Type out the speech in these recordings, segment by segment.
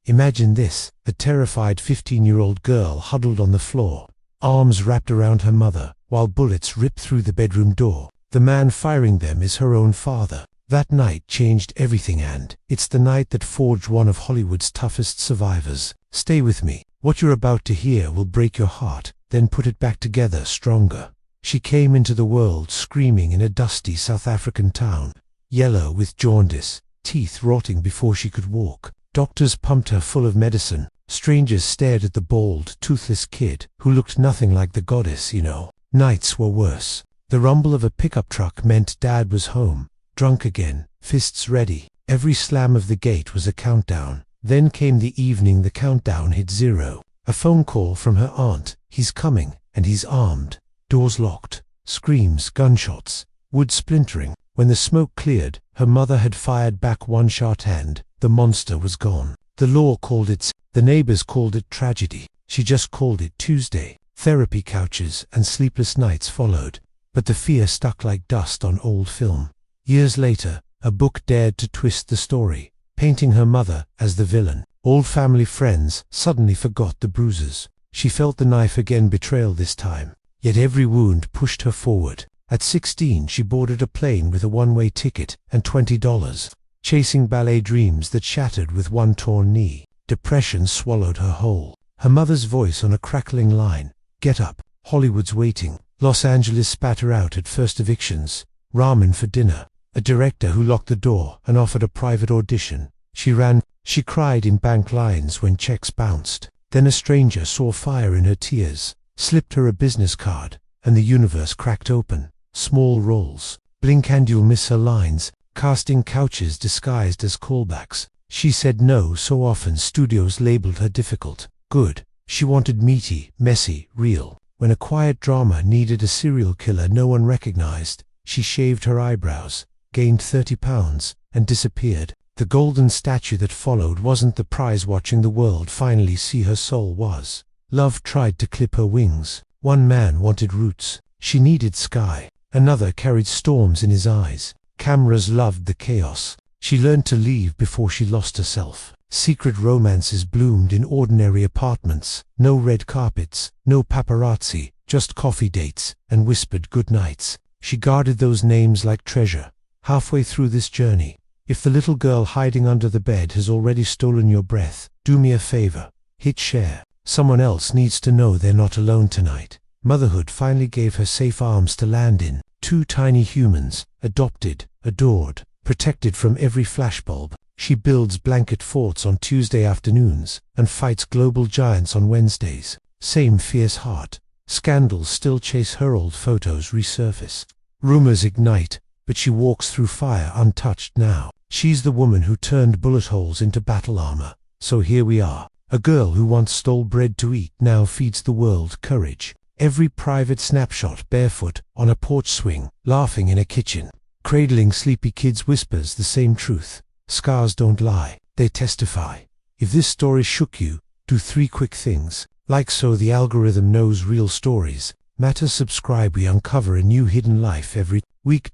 Imagine this, a terrified 15-year-old girl huddled on the floor, arms wrapped around her mother, while bullets rip through the bedroom door. The man firing them is her own father. That night changed everything, and it's the night that forged one of Hollywood's toughest survivors. Stay with me. What you're about to hear will break your heart, then put it back together stronger. She came into the world screaming in a dusty South African town, yellow with jaundice, teeth rotting before she could walk. Doctors pumped her full of medicine. Strangers stared at the bald, toothless kid, who looked nothing like the goddess, you know. Nights were worse. The rumble of a pickup truck meant Dad was home, drunk again, fists ready. Every slam of the gate was a countdown. Then came the evening the countdown hit 0. A phone call from her aunt. He's coming, and he's armed. Doors locked. Screams, gunshots, wood splintering. When the smoke cleared, her mother had fired back one shot and the monster was gone. The law called it, the neighbors called it tragedy. She just called it Tuesday. Therapy couches and sleepless nights followed, but the fear stuck like dust on old film. Years later, a book dared to twist the story, painting her mother as the villain. Old family friends suddenly forgot the bruises. She felt the knife again, betrayal this time. Yet every wound pushed her forward. At 16, she boarded a plane with a one-way ticket and $20, chasing ballet dreams that shattered with one torn knee. Depression swallowed her whole. Her mother's voice on a crackling line. Get up, Hollywood's waiting. Los Angeles spat her out at first evictions. Ramen for dinner. A director who locked the door and offered a private audition. She ran. She cried in bank lines when checks bounced. Then a stranger saw fire in her tears, slipped her a business card, and the universe cracked open. Small roles. Blink and you'll miss her lines, casting couches disguised as callbacks. She said no so often studios labeled her difficult. Good. She wanted meaty, messy, real. When a quiet drama needed a serial killer no one recognized, she shaved her eyebrows, gained 30 pounds, and disappeared. The golden statue that followed wasn't the prize watching the world finally see her soul was. Love tried to clip her wings. One man wanted roots. She needed sky. Another carried storms in his eyes. Cameras loved the chaos. She learned to leave before she lost herself. Secret romances bloomed in ordinary apartments. No red carpets, no paparazzi, just coffee dates and whispered goodnights. She guarded those names like treasure. Halfway through this journey, if the little girl hiding under the bed has already stolen your breath, do me a favor. Hit share. Someone else needs to know they're not alone tonight. Motherhood finally gave her safe arms to land in. 2 tiny humans, adopted, adored, protected from every flashbulb. She builds blanket forts on Tuesday afternoons and fights global giants on Wednesdays. Same fierce heart. Scandals still chase her, old photos resurface. Rumors ignite, but she walks through fire untouched now. She's the woman who turned bullet holes into battle armor. So here we are. A girl who once stole bread to eat now feeds the world courage. Every private snapshot barefoot, on a porch swing, laughing in a kitchen. Cradling sleepy kids whispers the same truth. Scars don't lie, they testify. If this story shook you, do 3 quick things. Like so the algorithm knows real stories. Matter, subscribe, we uncover a new hidden life every week.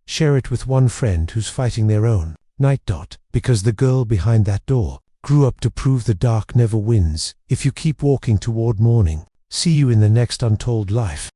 Share it with one friend who's fighting their own night. Because the girl behind that door grew up to prove the dark never wins. If you keep walking toward morning, see you in the next Untold Life.